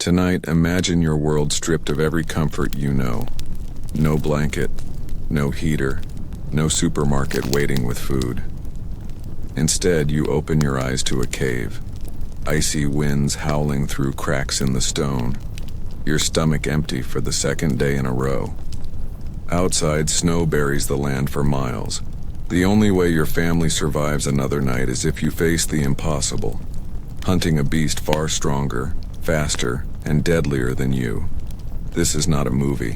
Tonight, imagine your world stripped of every comfort you know. No blanket, no heater, no supermarket waiting with food. Instead, you open your eyes to a cave. Icy winds howling through cracks in the stone. Your stomach empty for the second day in a row. Outside, snow buries the land for miles. The only way your family survives another night is if you face the impossible, hunting a beast far stronger, faster, and deadlier than you. This is not a movie.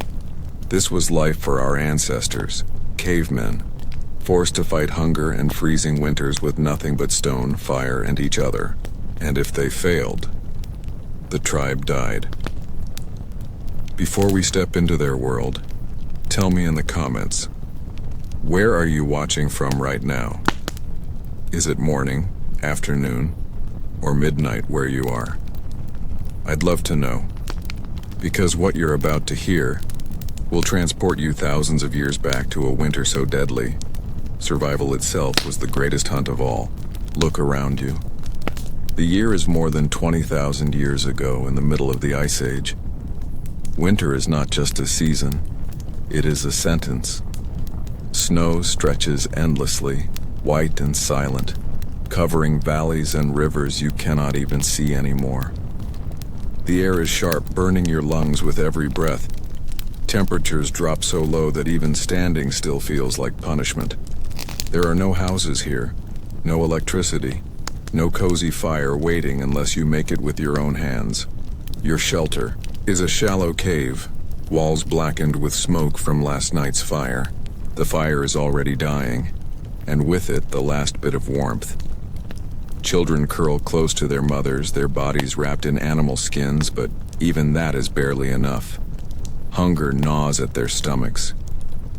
This was life for our ancestors, cavemen, forced to fight hunger and freezing winters with nothing but stone, fire, and each other. And if they failed, the tribe died. Before we step into their world, tell me in the comments, where are you watching from right now? Is it morning, afternoon, or midnight where you are? I'd love to know, because what you're about to hear will transport you thousands of years back to a winter so deadly. Survival itself was the greatest hunt of all. Look around you. The year is more than 20,000 years ago in the middle of the Ice Age. Winter is not just a season, it is a sentence. Snow stretches endlessly, white and silent, covering valleys and rivers you cannot even see anymore. The air is sharp, burning your lungs with every breath. Temperatures drop so low that even standing still feels like punishment. There are no houses here, no electricity, no cozy fire waiting unless you make it with your own hands. Your shelter is a shallow cave, walls blackened with smoke from last night's fire. The fire is already dying, and with it the last bit of warmth. Children curl close to their mothers, their bodies wrapped in animal skins, but even that is barely enough. Hunger gnaws at their stomachs,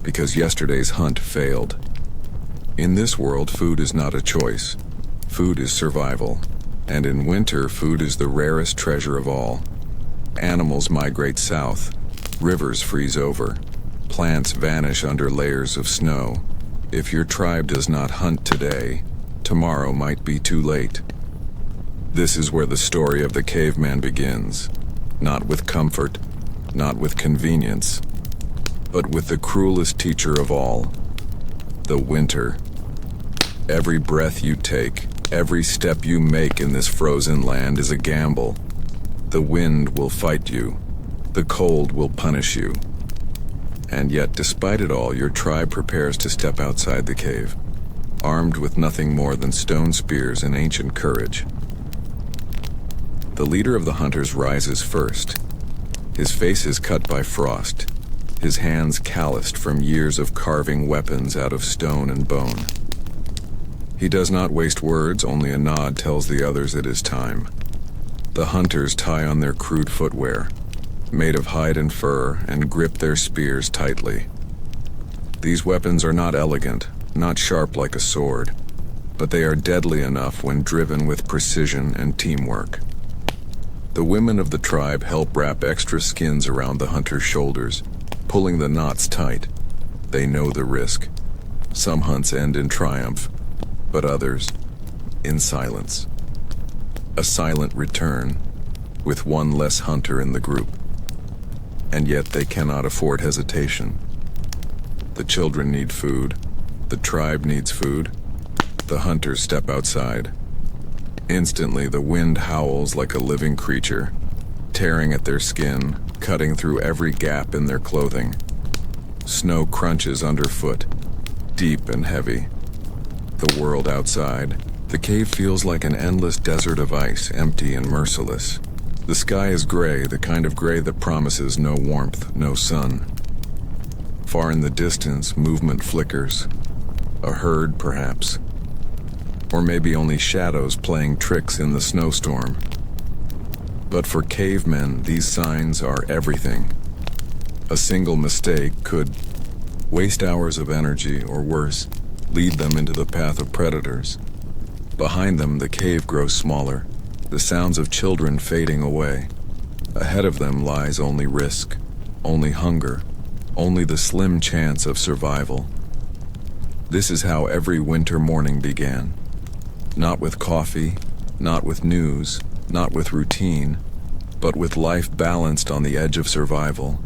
because yesterday's hunt failed. In this world, food is not a choice. Food is survival, and in winter, food is the rarest treasure of all. Animals migrate south, rivers freeze over, plants vanish under layers of snow. If your tribe does not hunt today, tomorrow might be too late. This is where the story of the caveman begins, not with comfort, not with convenience, but with the cruelest teacher of all, the winter. Every breath you take, every step you make in this frozen land is a gamble. The wind will fight you, the cold will punish you. And yet, despite it all, your tribe prepares to step outside the cave, armed with nothing more than stone spears and ancient courage. The leader of the hunters rises first. His face is cut by frost, his hands calloused from years of carving weapons out of stone and bone. He does not waste words, only a nod tells the others it is time. The hunters tie on their crude footwear, made of hide and fur, and grip their spears tightly. These weapons are not elegant, not sharp like a sword, but they are deadly enough when driven with precision and teamwork. The women of the tribe help wrap extra skins around the hunter's shoulders, pulling the knots tight. They know the risk. Some hunts end in triumph, but others in silence. A silent return, with one less hunter in the group. And yet they cannot afford hesitation. The children need food, the tribe needs food, the hunters step outside. Instantly the wind howls like a living creature, tearing at their skin, cutting through every gap in their clothing. Snow crunches underfoot, deep and heavy. The world outside, the cave feels like an endless desert of ice, empty and merciless. The sky is gray, the kind of gray that promises no warmth, no sun. Far in the distance, movement flickers. A herd, perhaps. Or maybe only shadows playing tricks in the snowstorm. But for cavemen, these signs are everything. A single mistake could waste hours of energy, or worse, lead them into the path of predators. Behind them, the cave grows smaller, the sounds of children fading away. Ahead of them lies only risk, only hunger, only the slim chance of survival. This is how every winter morning began. Not with coffee, not with news, not with routine, but with life balanced on the edge of survival.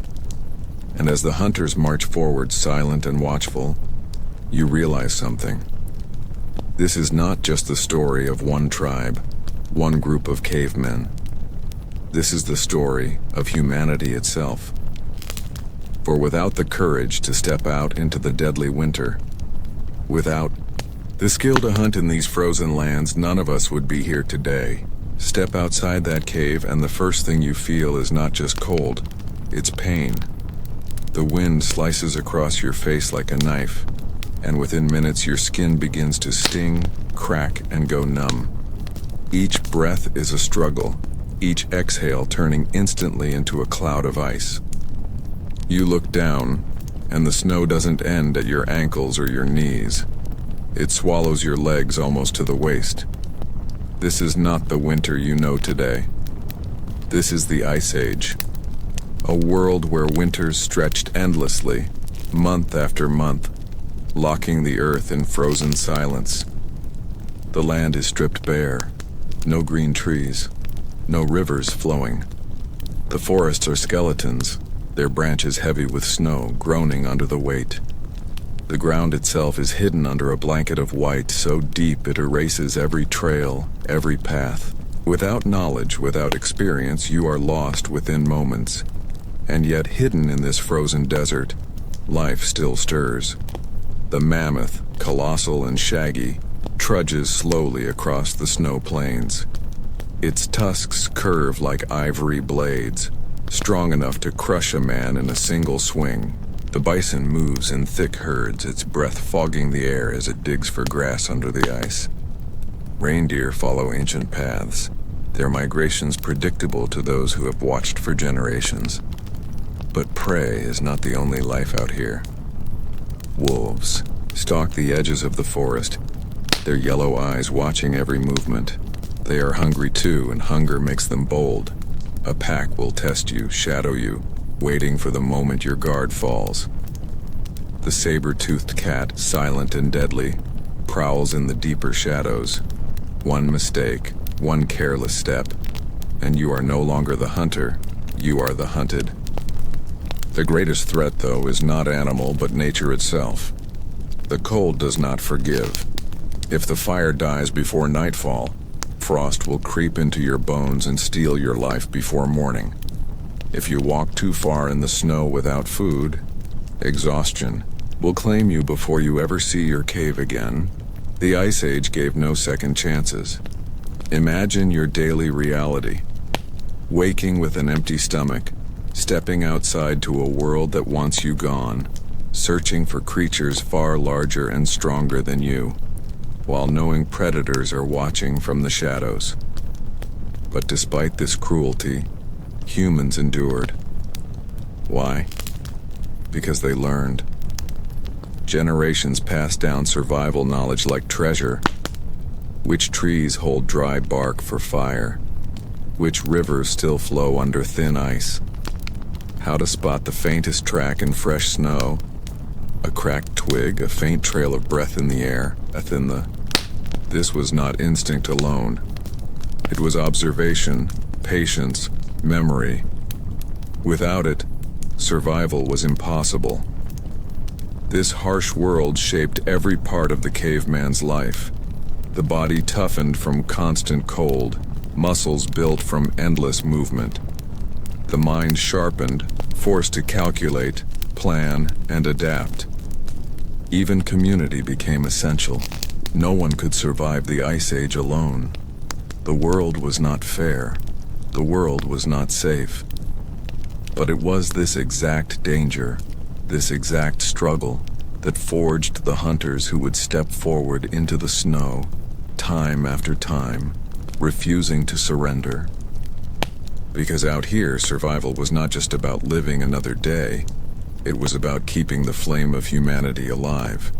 And as the hunters march forward silent and watchful, you realize something. This is not just the story of one tribe, one group of cavemen. This is the story of humanity itself. For without the courage to step out into the deadly winter, without the skill to hunt in these frozen lands, none of us would be here today. Step outside that cave and the first thing you feel is not just cold, it's pain. The wind slices across your face like a knife, and within minutes your skin begins to sting, crack, and go numb. Each breath is a struggle, each exhale turning instantly into a cloud of ice. You look down, and the snow doesn't end at your ankles or your knees. It swallows your legs almost to the waist. This is not the winter you know today. This is the Ice Age. A world where winters stretched endlessly, month after month, locking the earth in frozen silence. The land is stripped bare, no green trees, no rivers flowing. The forests are skeletons, their branches heavy with snow, groaning under the weight. The ground itself is hidden under a blanket of white so deep it erases every trail, every path. Without knowledge, without experience, you are lost within moments. And yet hidden in this frozen desert, life still stirs. The mammoth, colossal and shaggy, trudges slowly across the snow plains. Its tusks curve like ivory blades, strong enough to crush a man in a single swing. The bison moves in thick herds, its breath fogging the air as it digs for grass under the ice. Reindeer follow ancient paths, their migrations predictable to those who have watched for generations. But prey is not the only life out here. Wolves stalk the edges of the forest, their yellow eyes watching every movement. They are hungry too, and hunger makes them bold. A pack will test you, shadow you, waiting for the moment your guard falls. The saber-toothed cat, silent and deadly, prowls in the deeper shadows. One mistake, one careless step, and you are no longer the hunter, you are the hunted. The greatest threat, though, is not animal, but nature itself. The cold does not forgive. If the fire dies before nightfall, frost will creep into your bones and steal your life before morning. If you walk too far in the snow without food, exhaustion will claim you before you ever see your cave again. The Ice Age gave no second chances. Imagine your daily reality. Waking with an empty stomach, stepping outside to a world that wants you gone, searching for creatures far larger and stronger than you, while knowing predators are watching from the shadows. But despite this cruelty, humans endured. Why? Because they learned. Generations passed down survival knowledge like treasure. Which trees hold dry bark for fire? Which rivers still flow under thin ice? How to spot the faintest track in fresh snow? A cracked twig, a faint trail of breath in the air, This was not instinct alone. It was observation, patience, memory. Without it, survival was impossible. This harsh world shaped every part of the caveman's life. The body toughened from constant cold, muscles built from endless movement. The mind sharpened, forced to calculate, plan, and adapt. Even community became essential. No one could survive the Ice Age alone. The world was not fair. The world was not safe. But it was this exact danger, this exact struggle, that forged the hunters who would step forward into the snow, time after time, refusing to surrender. Because out here, survival was not just about living another day, it was about keeping the flame of humanity alive.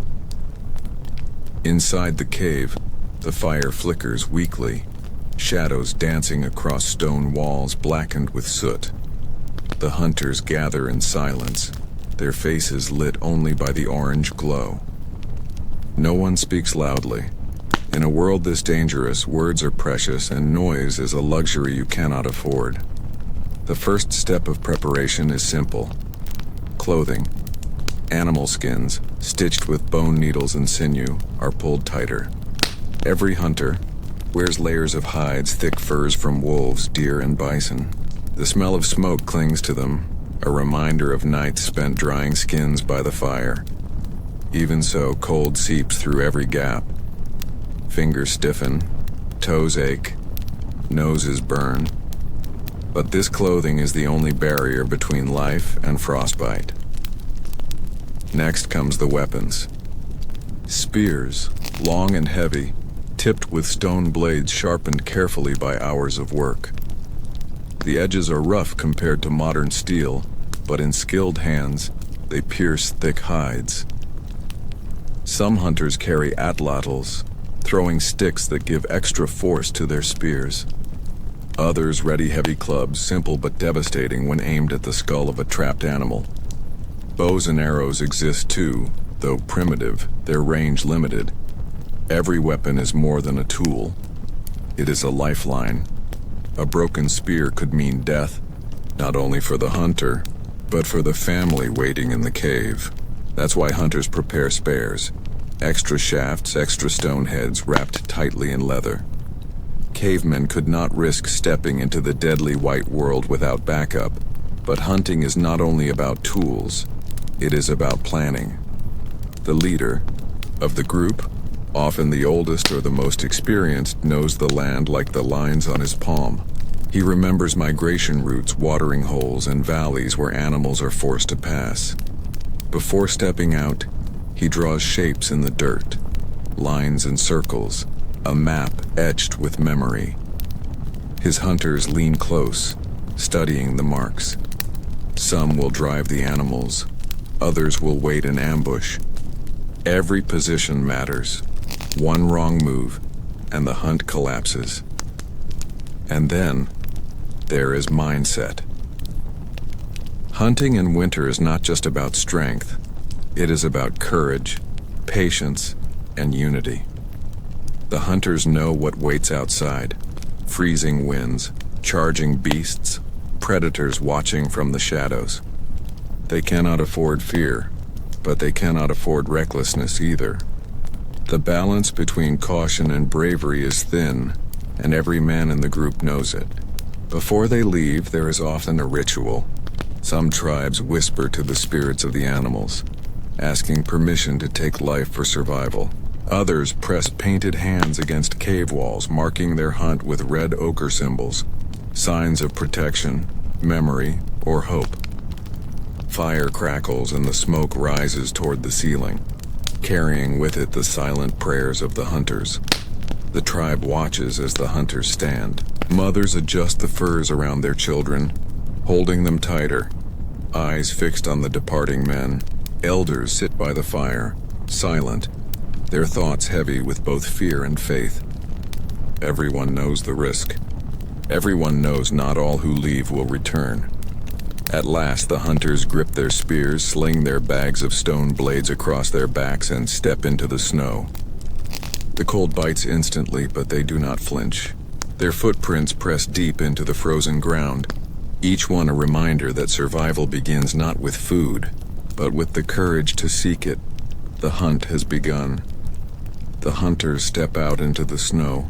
Inside the cave, the fire flickers weakly, shadows dancing across stone walls blackened with soot. The hunters gather in silence, their faces lit only by the orange glow. No one speaks loudly. In a world this dangerous, words are precious and noise is a luxury you cannot afford. The first step of preparation is simple. Clothing. Animal skins, stitched with bone needles and sinew, are pulled tighter. Every hunter wears layers of hides, thick furs from wolves, deer, and bison. The smell of smoke clings to them, a reminder of nights spent drying skins by the fire. Even so, cold seeps through every gap. Fingers stiffen, toes ache, noses burn. But this clothing is the only barrier between life and frostbite. Next comes the weapons. Spears, long and heavy, tipped with stone blades sharpened carefully by hours of work. The edges are rough compared to modern steel, but in skilled hands, they pierce thick hides. Some hunters carry atlatls, throwing sticks that give extra force to their spears. Others ready heavy clubs, simple but devastating when aimed at the skull of a trapped animal. Bows and arrows exist too, though primitive, their range limited. Every weapon is more than a tool. It is a lifeline. A broken spear could mean death, not only for the hunter, but for the family waiting in the cave. That's why hunters prepare spares. Extra shafts, extra stone heads wrapped tightly in leather. Cavemen could not risk stepping into the deadly white world without backup, but hunting is not only about tools, it is about planning. The leader of the group, often the oldest or the most experienced, knows the land like the lines on his palm. He remembers migration routes, watering holes, and valleys where animals are forced to pass. Before stepping out, he draws shapes in the dirt, lines and circles, a map etched with memory. His hunters lean close, studying the marks. Some will drive the animals, others will wait in ambush. Every position matters. One wrong move, and the hunt collapses. And then, there is mindset. Hunting in winter is not just about strength. It is about courage, patience, and unity. The hunters know what waits outside. Freezing winds, charging beasts, predators watching from the shadows. They cannot afford fear, but they cannot afford recklessness either. The balance between caution and bravery is thin, and every man in the group knows it. Before they leave, there is often a ritual. Some tribes whisper to the spirits of the animals, asking permission to take life for survival. Others press painted hands against cave walls, marking their hunt with red ochre symbols, signs of protection, memory, or hope. Fire crackles and the smoke rises toward the ceiling, carrying with it the silent prayers of the hunters. The tribe watches as the hunters stand. Mothers adjust the furs around their children, holding them tighter, eyes fixed on the departing men. Elders sit by the fire, silent, their thoughts heavy with both fear and faith. Everyone knows the risk. Everyone knows not all who leave will return. At last, the hunters grip their spears, sling their bags of stone blades across their backs, and step into the snow. The cold bites instantly, but they do not flinch. Their footprints press deep into the frozen ground, each one a reminder that survival begins not with food, but with the courage to seek it. The hunt has begun. The hunters step out into the snow,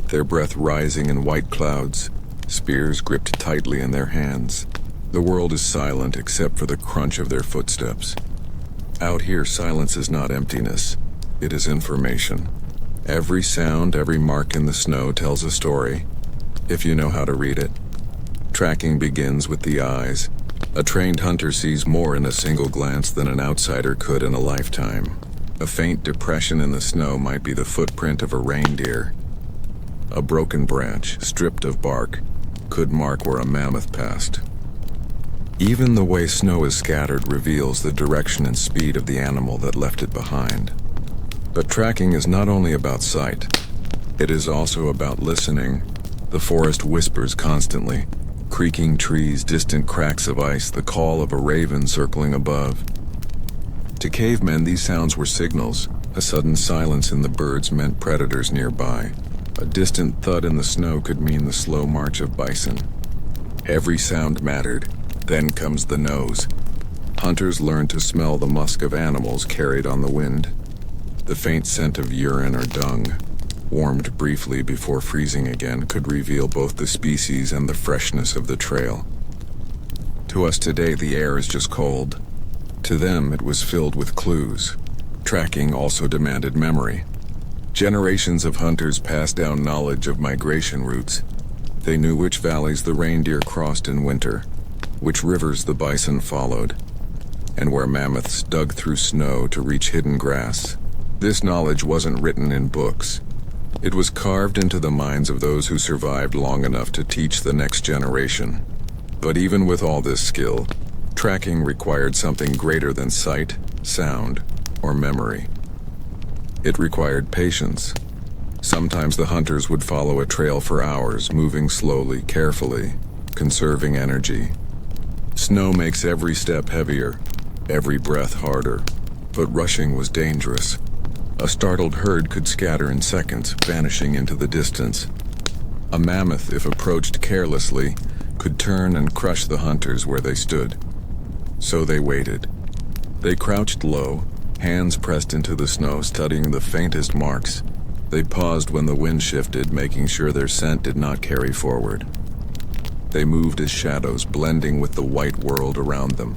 their breath rising in white clouds, spears gripped tightly in their hands. The world is silent except for the crunch of their footsteps. Out here, silence is not emptiness. It is information. Every sound, every mark in the snow tells a story, if you know how to read it. Tracking begins with the eyes. A trained hunter sees more in a single glance than an outsider could in a lifetime. A faint depression in the snow might be the footprint of a reindeer. A broken branch, stripped of bark, could mark where a mammoth passed. Even the way snow is scattered reveals the direction and speed of the animal that left it behind. But tracking is not only about sight. It is also about listening. The forest whispers constantly. Creaking trees, distant cracks of ice, the call of a raven circling above. To cavemen, these sounds were signals. A sudden silence in the birds meant predators nearby. A distant thud in the snow could mean the slow march of bison. Every sound mattered. Then comes the nose. Hunters learned to smell the musk of animals carried on the wind. The faint scent of urine or dung, warmed briefly before freezing again, could reveal both the species and the freshness of the trail. To us today, the air is just cold. To them, it was filled with clues. Tracking also demanded memory. Generations of hunters passed down knowledge of migration routes. They knew which valleys the reindeer crossed in winter, which rivers the bison followed, and where mammoths dug through snow to reach hidden grass. This knowledge wasn't written in books. It was carved into the minds of those who survived long enough to teach the next generation. But even with all this skill, tracking required something greater than sight, sound, or memory. It required patience. Sometimes the hunters would follow a trail for hours, moving slowly, carefully, conserving energy. Snow makes every step heavier, every breath harder, but rushing was dangerous. A startled herd could scatter in seconds, vanishing into the distance. A mammoth, if approached carelessly, could turn and crush the hunters where they stood. So they waited. They crouched low, hands pressed into the snow, studying the faintest marks. They paused when the wind shifted, making sure their scent did not carry forward. They moved as shadows, blending with the white world around them.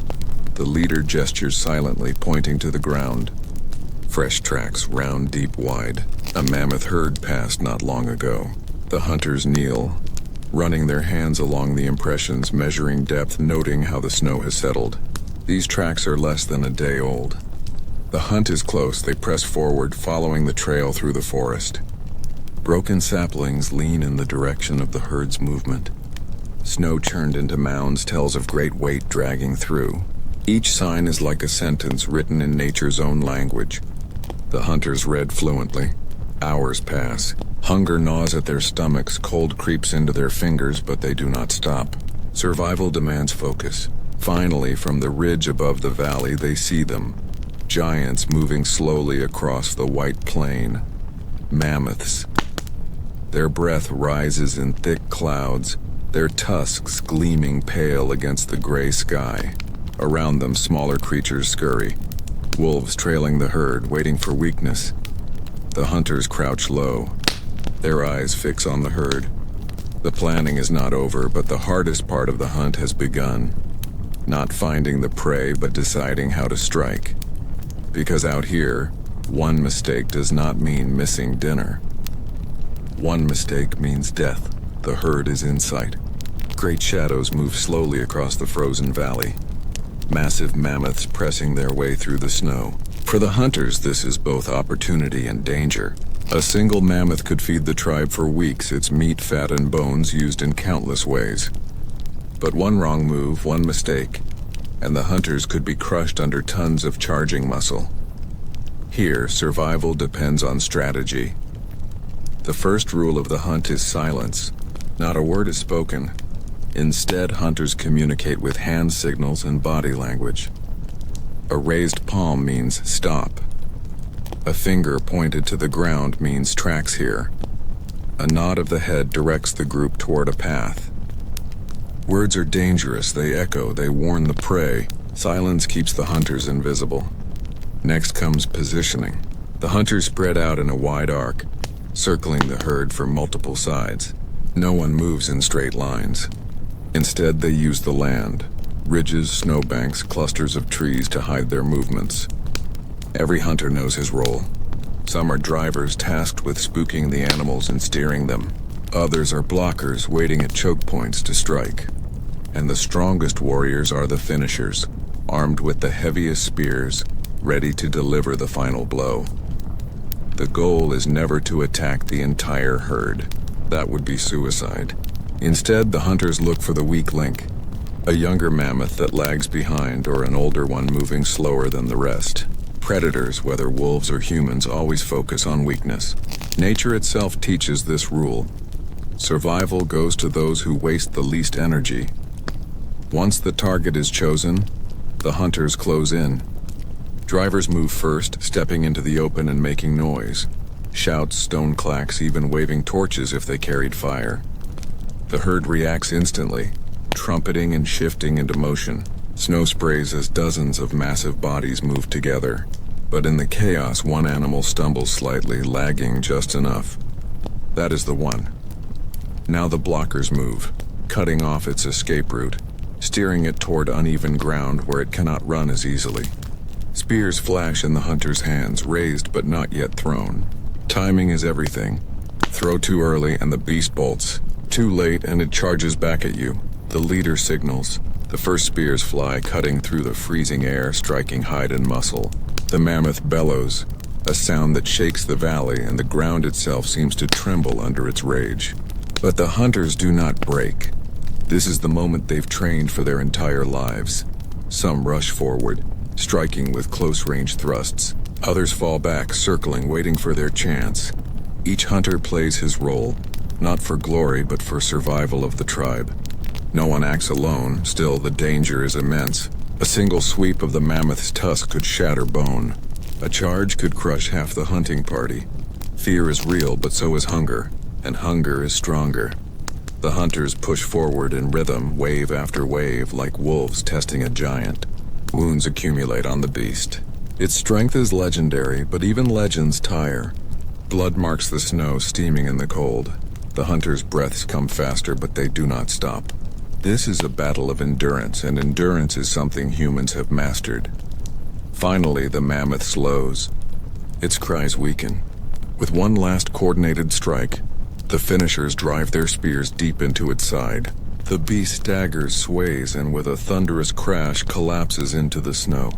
The leader gestures silently, pointing to the ground. Fresh tracks, round, deep, wide. A mammoth herd passed not long ago. The hunters kneel, running their hands along the impressions, measuring depth, noting how the snow has settled. These tracks are less than a day old. The hunt is close. They press forward, following the trail through the forest. Broken saplings lean in the direction of the herd's movement. Snow churned into mounds tells of great weight dragging through. Each sign is like a sentence written in nature's own language. The hunters read fluently. Hours pass. Hunger gnaws at their stomachs, cold creeps into their fingers, but they do not stop. Survival demands focus. Finally, from the ridge above the valley, they see them. Giants moving slowly across the white plain. Mammoths. Their breath rises in thick clouds, their tusks gleaming pale against the gray sky. Around them, smaller creatures scurry. Wolves trailing the herd, waiting for weakness. The hunters crouch low, their eyes fix on the herd. The planning is not over, but the hardest part of the hunt has begun. Not finding the prey, but deciding how to strike. Because out here, one mistake does not mean missing dinner. One mistake means death. The herd is in sight. Great shadows move slowly across the frozen valley. Massive mammoths pressing their way through the snow. For the hunters, this is both opportunity and danger. A single mammoth could feed the tribe for weeks, its meat, fat, and bones used in countless ways. But one wrong move, one mistake, and the hunters could be crushed under tons of charging muscle. Here, survival depends on strategy. The first rule of the hunt is silence. Not a word is spoken. Instead, hunters communicate with hand signals and body language. A raised palm means stop. A finger pointed to the ground means tracks here. A nod of the head directs the group toward a path. Words are dangerous. They echo, they warn the prey. Silence keeps the hunters invisible. Next comes positioning. The hunters spread out in a wide arc, circling the herd from multiple sides. No one moves in straight lines. Instead, they use the land. Ridges, snowbanks, clusters of trees to hide their movements. Every hunter knows his role. Some are drivers tasked with spooking the animals and steering them. Others are blockers waiting at choke points to strike. And the strongest warriors are the finishers, armed with the heaviest spears, ready to deliver the final blow. The goal is never to attack the entire herd. That would be suicide. Instead, the hunters look for the weak link. A younger mammoth that lags behind, or an older one moving slower than the rest. Predators, whether wolves or humans, always focus on weakness. Nature itself teaches this rule. Survival goes to those who waste the least energy. Once the target is chosen, the hunters close in. Drivers move first, stepping into the open and making noise. Shouts, stone clacks, even waving torches if they carried fire. The herd reacts instantly. trumpeting and shifting into motion. Snow sprays as dozens of massive bodies move together. But in the chaos, one animal stumbles slightly, lagging just enough. That is the one. Now the blockers move, cutting off its escape route, steering it toward uneven ground where it cannot run as easily. Spears flash in the hunter's hands, raised but not yet thrown. Timing is everything. Throw too early and the beast bolts. Too late and it charges back at you. The leader signals. The first spears fly, cutting through the freezing air, striking hide and muscle. The mammoth bellows, a sound that shakes the valley, and the ground itself seems to tremble under its rage. But the hunters do not break. This is the moment they've trained for their entire lives. Some rush forward, striking with close-range thrusts. Others fall back, circling, waiting for their chance. Each hunter plays his role, not for glory but for survival of the tribe. No one acts alone, still the danger is immense. A single sweep of the mammoth's tusk could shatter bone. A charge could crush half the hunting party. Fear is real, but so is hunger, and hunger is stronger. The hunters push forward in rhythm, wave after wave, like wolves testing a giant. Wounds accumulate on the beast. Its strength is legendary, but even legends tire. Blood marks the snow steaming in the cold. The hunters' breaths come faster, but they do not stop. This is a battle of endurance, and endurance is something humans have mastered. Finally, the mammoth slows. Its cries weaken. With one last coordinated strike, the finishers drive their spears deep into its side. The beast staggers, sways, and with a thunderous crash collapses into the snow.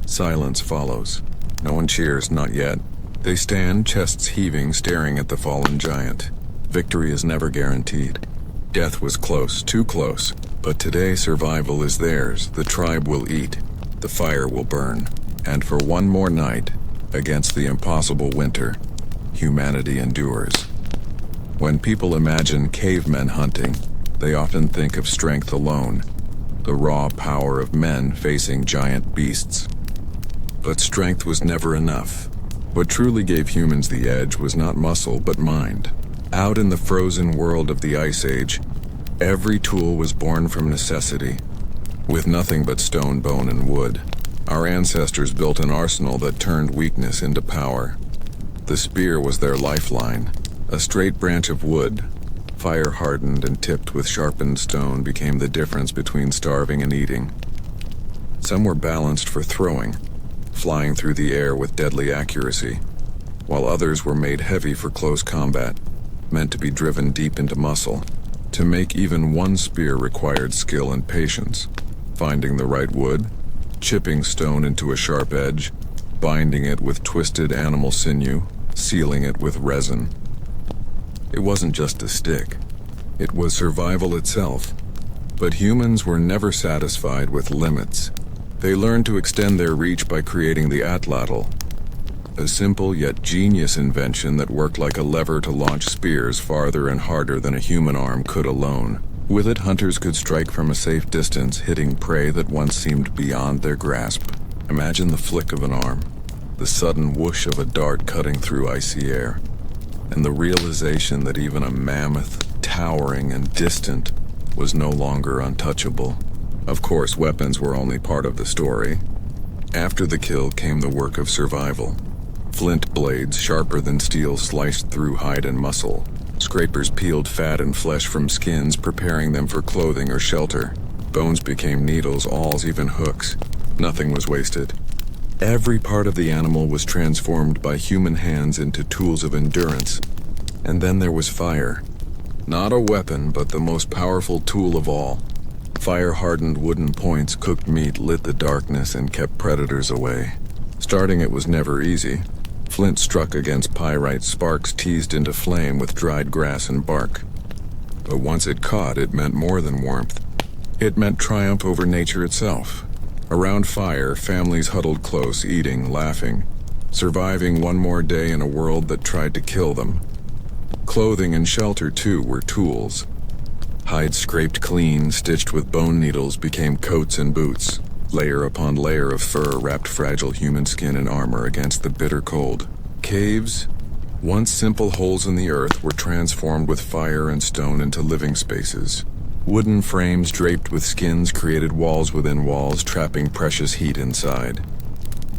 Silence follows. No one cheers, not yet. They stand, chests heaving, staring at the fallen giant. Victory is never guaranteed. Death was close, too close, but today survival is theirs. The tribe will eat, the fire will burn, and for one more night, against the impossible winter, humanity endures. When people imagine cavemen hunting, they often think of strength alone, the raw power of men facing giant beasts. But strength was never enough. What truly gave humans the edge was not muscle, but mind. Out in the frozen world of the Ice Age, every tool was born from necessity. With nothing but stone, bone, and wood, our ancestors built an arsenal that turned weakness into power. The spear was their lifeline. A straight branch of wood, fire-hardened and tipped with sharpened stone, became the difference between starving and eating. Some were balanced for throwing, flying through the air with deadly accuracy, while others were made heavy for close combat, meant to be driven deep into muscle. To make even one spear required skill and patience, finding the right wood, chipping stone into a sharp edge, binding it with twisted animal sinew, sealing it with resin. It wasn't just a stick. It was survival itself. But humans were never satisfied with limits. They learned to extend their reach by creating the atlatl, a simple yet genius invention that worked like a lever to launch spears farther and harder than a human arm could alone. With it, hunters could strike from a safe distance, hitting prey that once seemed beyond their grasp. Imagine the flick of an arm, the sudden whoosh of a dart cutting through icy air, and the realization that even a mammoth, towering and distant, was no longer untouchable. Of course, weapons were only part of the story. After the kill came the work of survival. Flint blades, sharper than steel, sliced through hide and muscle. Scrapers peeled fat and flesh from skins, preparing them for clothing or shelter. Bones became needles, awls, even hooks. Nothing was wasted. Every part of the animal was transformed by human hands into tools of endurance. And then there was fire. Not a weapon, but the most powerful tool of all. Fire-hardened wooden points, cooked meat, lit the darkness and kept predators away. Starting it was never easy. Flint struck against pyrite, sparks teased into flame with dried grass and bark. But once it caught, it meant more than warmth. It meant triumph over nature itself. Around fire, families huddled close, eating, laughing, surviving one more day in a world that tried to kill them. Clothing and shelter, too, were tools. Hide scraped clean, stitched with bone needles, became coats and boots. Layer upon layer of fur wrapped fragile human skin and armor against the bitter cold. Caves, once simple holes in the earth, were transformed with fire and stone into living spaces. Wooden frames draped with skins created walls within walls, trapping precious heat inside.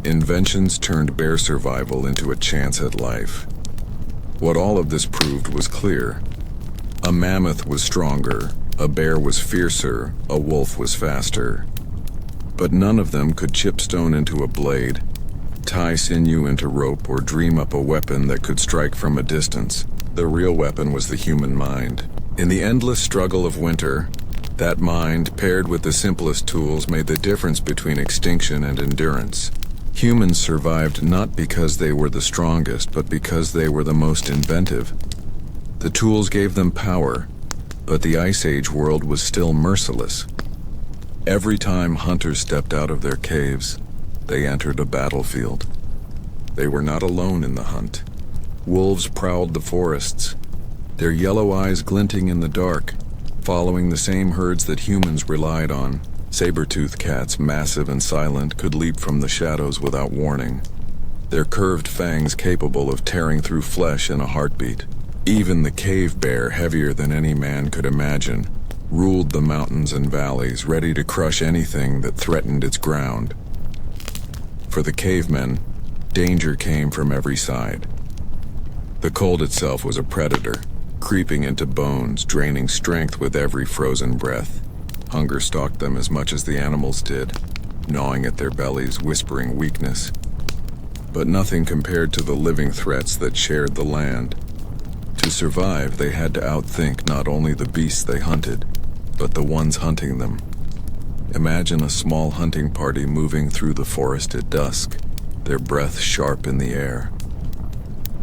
Inventions turned bare survival into a chance at life. What all of this proved was clear. A mammoth was stronger, a bear was fiercer, a wolf was faster. But none of them could chip stone into a blade, tie sinew into rope, or dream up a weapon that could strike from a distance. The real weapon was the human mind. In the endless struggle of winter, that mind, paired with the simplest tools, made the difference between extinction and endurance. Humans survived not because they were the strongest, but because they were the most inventive. The tools gave them power, but the Ice Age world was still merciless. Every time hunters stepped out of their caves, they entered a battlefield. They were not alone in the hunt. Wolves prowled the forests, their yellow eyes glinting in the dark, following the same herds that humans relied on. Saber-toothed cats, massive and silent, could leap from the shadows without warning, their curved fangs capable of tearing through flesh in a heartbeat. Even the cave bear, heavier than any man could imagine, ruled the mountains and valleys, ready to crush anything that threatened its ground. For the cavemen, danger came from every side. The cold itself was a predator, creeping into bones, draining strength with every frozen breath. Hunger stalked them as much as the animals did, gnawing at their bellies, whispering weakness. But nothing compared to the living threats that shared the land. To survive, they had to outthink not only the beasts they hunted, but the ones hunting them. Imagine a small hunting party moving through the forest at dusk, their breath sharp in the air.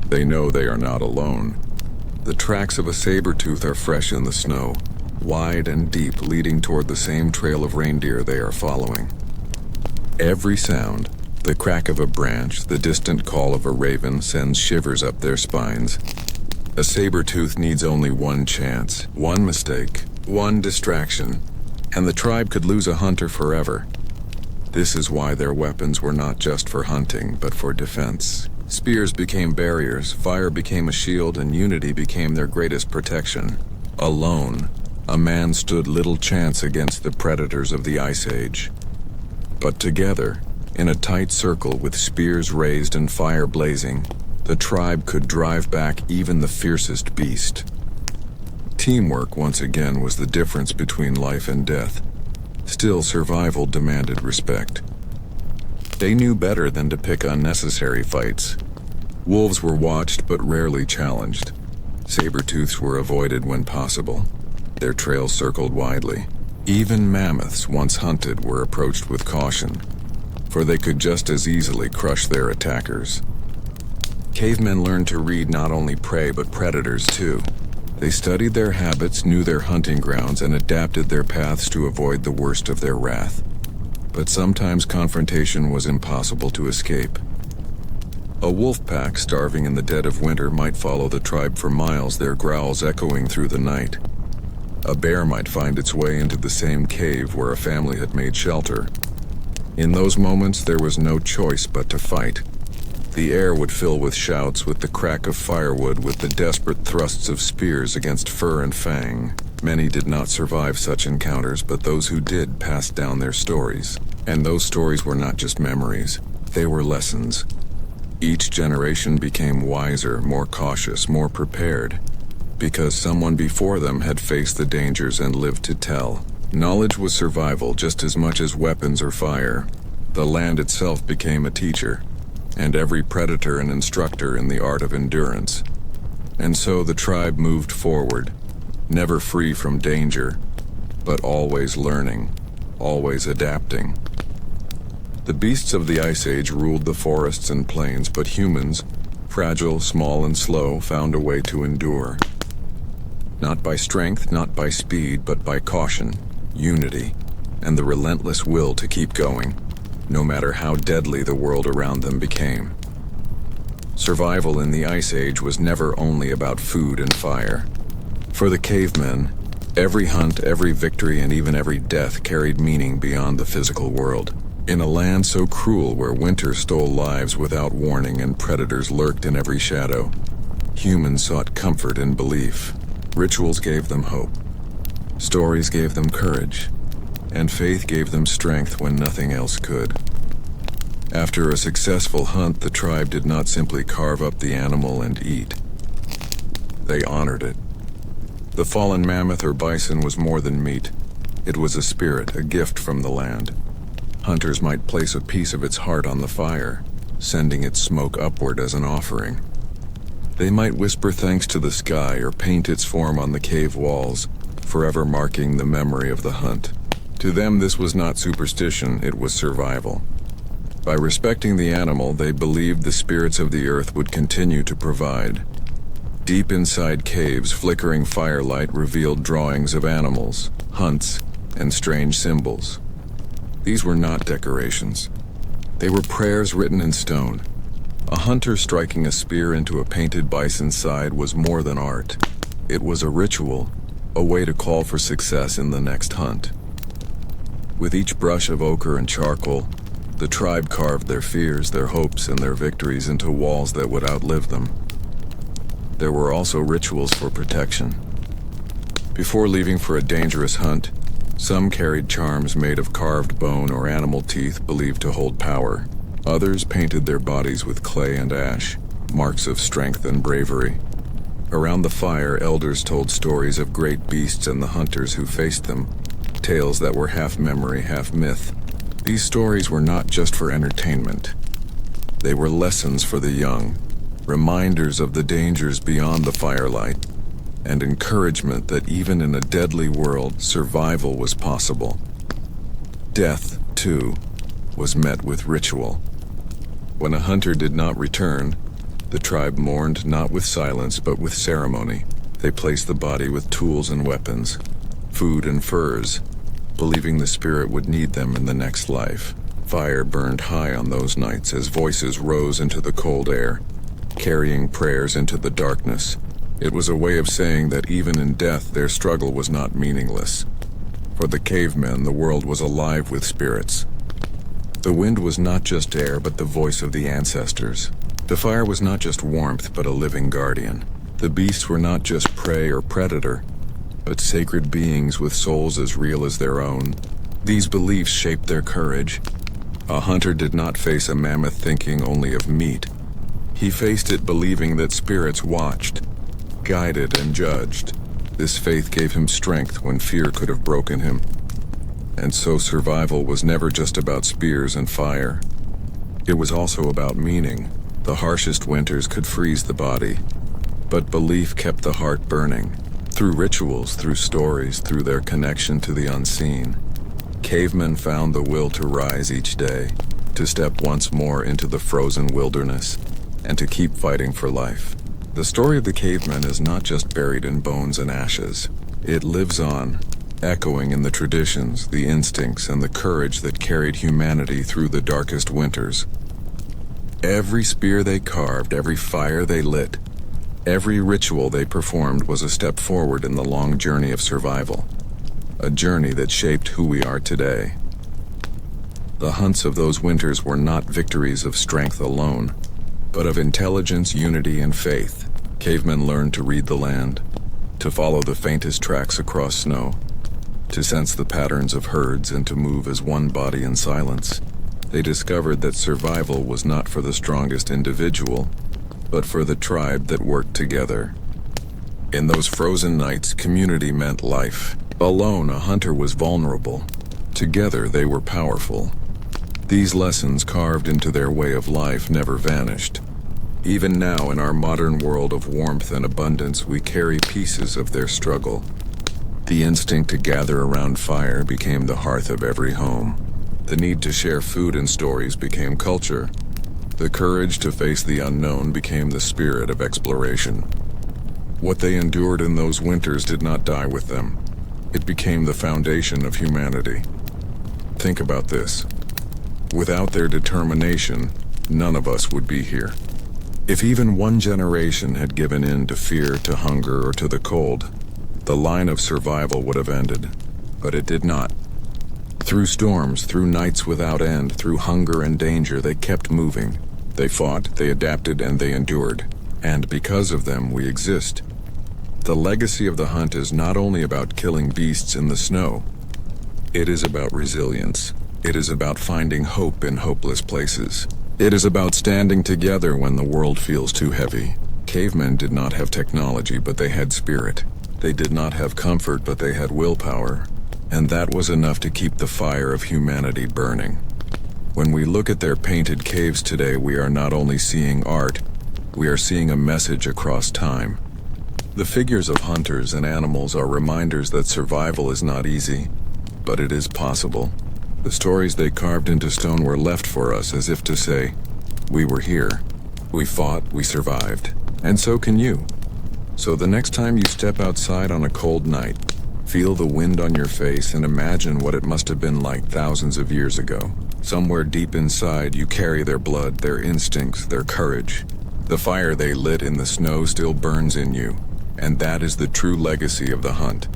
They know they are not alone. The tracks of a saber-tooth are fresh in the snow, wide and deep, leading toward the same trail of reindeer they are following. Every sound, the crack of a branch, the distant call of a raven, sends shivers up their spines. A saber-tooth needs only one chance, one mistake, one distraction, and the tribe could lose a hunter forever. This is why their weapons were not just for hunting, but for defense. Spears became barriers, fire became a shield, and unity became their greatest protection. Alone, a man stood little chance against the predators of the Ice Age. But together, in a tight circle with spears raised and fire blazing, the tribe could drive back even the fiercest beast. Teamwork, once again, was the difference between life and death. Still, survival demanded respect. They knew better than to pick unnecessary fights. Wolves were watched but rarely challenged. Saber-tooths were avoided when possible. Their trails circled widely. Even mammoths, once hunted, were approached with caution, for they could just as easily crush their attackers. Cavemen learned to read not only prey but predators too. They studied their habits, knew their hunting grounds, and adapted their paths to avoid the worst of their wrath. But sometimes confrontation was impossible to escape. A wolf pack starving in the dead of winter might follow the tribe for miles, their growls echoing through the night. A bear might find its way into the same cave where a family had made shelter. In those moments, there was no choice but to fight. The air would fill with shouts, with the crack of firewood, with the desperate thrusts of spears against fur and fang. Many did not survive such encounters, but those who did passed down their stories. And those stories were not just memories, they were lessons. Each generation became wiser, more cautious, more prepared, because someone before them had faced the dangers and lived to tell. Knowledge was survival just as much as weapons or fire. The land itself became a teacher, and every predator an instructor in the art of endurance. And so the tribe moved forward, never free from danger, but always learning, always adapting. The beasts of the Ice Age ruled the forests and plains, but humans, fragile, small, and slow, found a way to endure. Not by strength, not by speed, but by caution, unity, and the relentless will to keep going, no matter how deadly the world around them became. Survival in the Ice Age was never only about food and fire. For the cavemen, every hunt, every victory, and even every death carried meaning beyond the physical world. In a land so cruel where winter stole lives without warning and predators lurked in every shadow, humans sought comfort in belief. Rituals gave them hope. Stories gave them courage, and faith gave them strength when nothing else could. After a successful hunt, the tribe did not simply carve up the animal and eat. They honored it. The fallen mammoth or bison was more than meat. It was a spirit, a gift from the land. Hunters might place a piece of its heart on the fire, sending its smoke upward as an offering. They might whisper thanks to the sky or paint its form on the cave walls, forever marking the memory of the hunt. To them, this was not superstition, it was survival. By respecting the animal, they believed the spirits of the earth would continue to provide. Deep inside caves, flickering firelight revealed drawings of animals, hunts, and strange symbols. These were not decorations. They were prayers written in stone. A hunter striking a spear into a painted bison's side was more than art. It was a ritual, a way to call for success in the next hunt. With each brush of ochre and charcoal, the tribe carved their fears, their hopes, and their victories into walls that would outlive them. There were also rituals for protection. Before leaving for a dangerous hunt, some carried charms made of carved bone or animal teeth believed to hold power. Others painted their bodies with clay and ash, marks of strength and bravery. Around the fire, elders told stories of great beasts and the hunters who faced them, tales that were half memory, half myth. These stories were not just for entertainment. They were lessons for the young, reminders of the dangers beyond the firelight, and encouragement that even in a deadly world, survival was possible. Death, too, was met with ritual. When a hunter did not return, the tribe mourned not with silence but with ceremony. They placed the body with tools and weapons, food and furs, believing the spirit would need them in the next life. Fire burned high on those nights as voices rose into the cold air, carrying prayers into the darkness. It was a way of saying that even in death their struggle was not meaningless. For the cavemen, the world was alive with spirits. The wind was not just air but the voice of the ancestors. The fire was not just warmth but a living guardian. The beasts were not just prey or predator, but sacred beings with souls as real as their own. These beliefs shaped their courage. A hunter did not face a mammoth thinking only of meat. He faced it believing that spirits watched, guided, and judged. This faith gave him strength when fear could have broken him. And so survival was never just about spears and fire. It was also about meaning. The harshest winters could freeze the body, but belief kept the heart burning. Through rituals, through stories, through their connection to the unseen, cavemen found the will to rise each day, to step once more into the frozen wilderness, and to keep fighting for life. The story of the caveman is not just buried in bones and ashes. It lives on, echoing in the traditions, the instincts, and the courage that carried humanity through the darkest winters. Every spear they carved, every fire they lit, every ritual they performed was a step forward in the long journey of survival, a journey that shaped who we are today. The hunts of those winters were not victories of strength alone, but of intelligence, unity, and faith. Cavemen learned to read the land, to follow the faintest tracks across snow, to sense the patterns of herds and to move as one body in silence. They discovered that survival was not for the strongest individual, but for the tribe that worked together. In those frozen nights, community meant life. Alone, a hunter was vulnerable. Together, they were powerful. These lessons, carved into their way of life, never vanished. Even now, in our modern world of warmth and abundance, we carry pieces of their struggle. The instinct to gather around fire became the hearth of every home. The need to share food and stories became culture. The courage to face the unknown became the spirit of exploration. What they endured in those winters did not die with them. It became the foundation of humanity. Think about this. Without their determination, none of us would be here. If even one generation had given in to fear, to hunger, or to the cold, the line of survival would have ended. But it did not. Through storms, through nights without end, through hunger and danger, they kept moving. They fought, they adapted, and they endured. And because of them, we exist. The legacy of the hunt is not only about killing beasts in the snow. It is about resilience. It is about finding hope in hopeless places. It is about standing together when the world feels too heavy. Cavemen did not have technology, but they had spirit. They did not have comfort, but they had willpower. And that was enough to keep the fire of humanity burning. When we look at their painted caves today, we are not only seeing art, we are seeing a message across time. The figures of hunters and animals are reminders that survival is not easy, but it is possible. The stories they carved into stone were left for us as if to say, we were here, we fought, we survived, and so can you. So the next time you step outside on a cold night, feel the wind on your face and imagine what it must have been like thousands of years ago. Somewhere deep inside, you carry their blood, their instincts, their courage. The fire they lit in the snow still burns in you, and that is the true legacy of the hunt.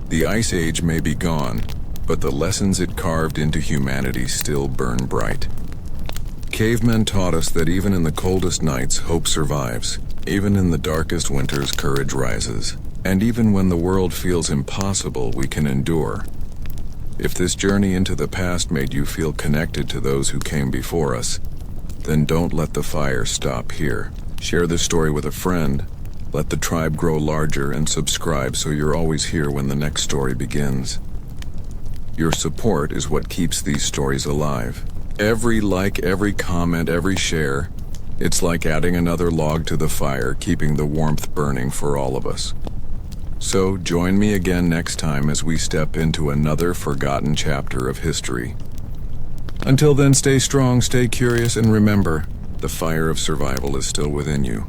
The Ice Age may be gone, but the lessons it carved into humanity still burn bright. Cavemen taught us that even in the coldest nights, hope survives. Even in the darkest winters, courage rises. And even when the world feels impossible, we can endure. If this journey into the past made you feel connected to those who came before us, then don't let the fire stop here. Share this story with a friend. Let the tribe grow larger, and subscribe so you're always here when the next story begins. Your support is what keeps these stories alive. Every like, every comment, every share, it's like adding another log to the fire, keeping the warmth burning for all of us. So join me again next time as we step into another forgotten chapter of history. Until then, stay strong, stay curious, and remember, the fire of survival is still within you.